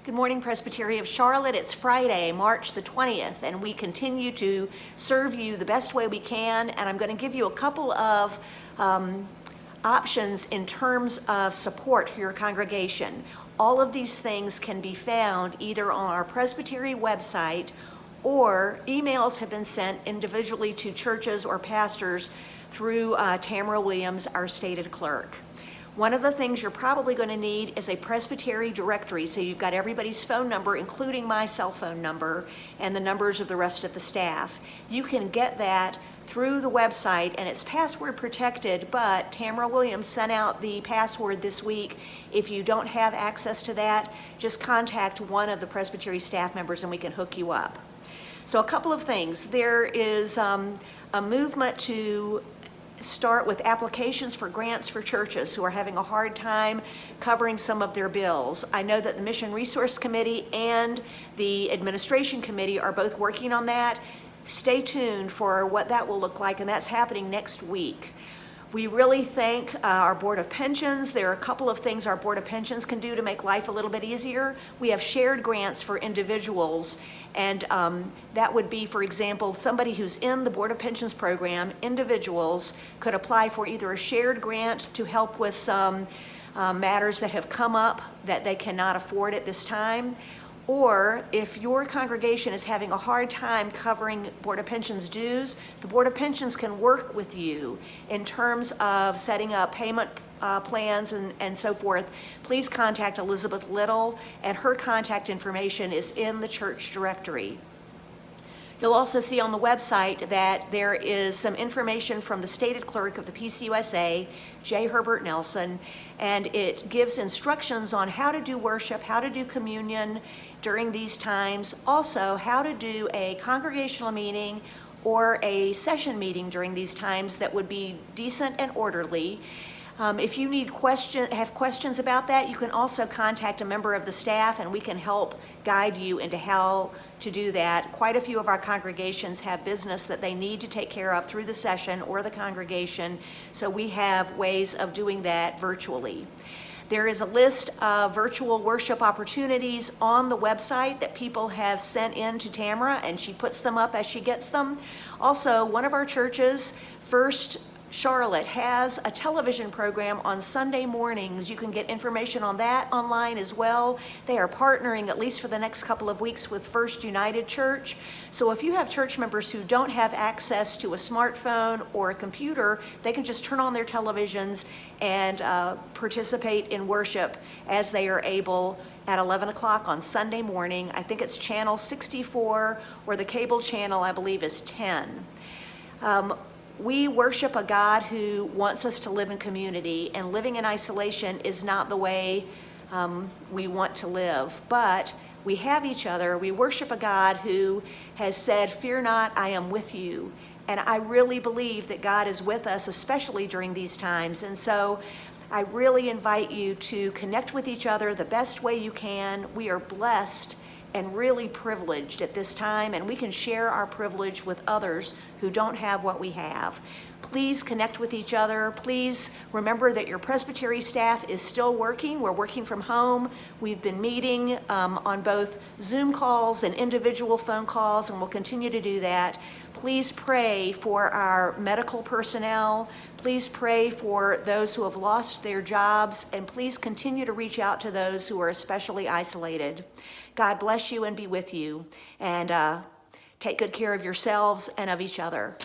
Good morning, Presbytery of Charlotte. It's Friday, March the 20th, and we continue to serve you the best way we can. And I'm going to give you a couple of options in terms of support for your congregation. All of these things can be found either on our Presbytery website, or emails have been sent individually to churches or pastors through Tamara Williams, our stated clerk. One of the things you're probably going to need is a Presbytery directory. So you've got everybody's phone number, including my cell phone number, and the numbers of the rest of the staff. You can get that through the website, and it's password protected, but Tamara Williams sent out the password this week. If you don't have access to that, just contact one of the Presbytery staff members and we can hook you up. So a couple of things. There is a movement to start with applications for grants for churches who are having a hard time covering some of their bills. I know that the Mission Resource Committee and the Administration Committee are both working on that. Stay tuned for what that will look like, and that's happening next week. We really thank our Board of Pensions. There are a couple of things our Board of Pensions can do to make life a little bit easier. We have shared grants for individuals, and that would be, for example, somebody who's in the Board of Pensions program. Individuals could apply for either a shared grant to help with some matters that have come up that they cannot afford at this time, or if your congregation is having a hard time covering Board of Pensions dues, the Board of Pensions can work with you in terms of setting up payment plans and so forth. Please contact Elizabeth Little, and her contact information is in the church directory. You'll also see on the website that there is some information from the stated clerk of the PCUSA, J. Herbert Nelson, and it gives instructions on how to do worship, how to do communion during these times, also how to do a congregational meeting or a session meeting during these times that would be decent and orderly. If you have questions about that, you can also contact a member of the staff and we can help guide you into how to do that. Quite a few of our congregations have business that they need to take care of through the session or the congregation, so we have ways of doing that virtually. There is a list of virtual worship opportunities on the website that people have sent in to Tamara, and she puts them up as she gets them. Also, one of our churches, First Charlotte, has a television program on Sunday mornings. You can get information on that online as well. They are partnering, at least for the next couple of weeks, with First United Church. So if you have church members who don't have access to a smartphone or a computer, they can just turn on their televisions and participate in worship as they are able at 11 o'clock on Sunday morning. I think it's channel 64, or the cable channel, I believe, is 10. We worship a God who wants us to live in community, and living in isolation is not the way we want to live. But we have each other. We worship a God who has said, "Fear not, I am with you." And I really believe that God is with us, especially during these times. And so I really invite you to connect with each other the best way you can. We are blessed and really privileged at this time, and we can share our privilege with others who don't have what we have. Please connect with each other. Please remember that your Presbytery staff is still working. We're working from home. We've been meeting on both Zoom calls and individual phone calls, and we'll continue to do that. Please pray for our medical personnel. Please pray for those who have lost their jobs, and please continue to reach out to those who are especially isolated. God bless you and be with you, and take good care of yourselves and of each other.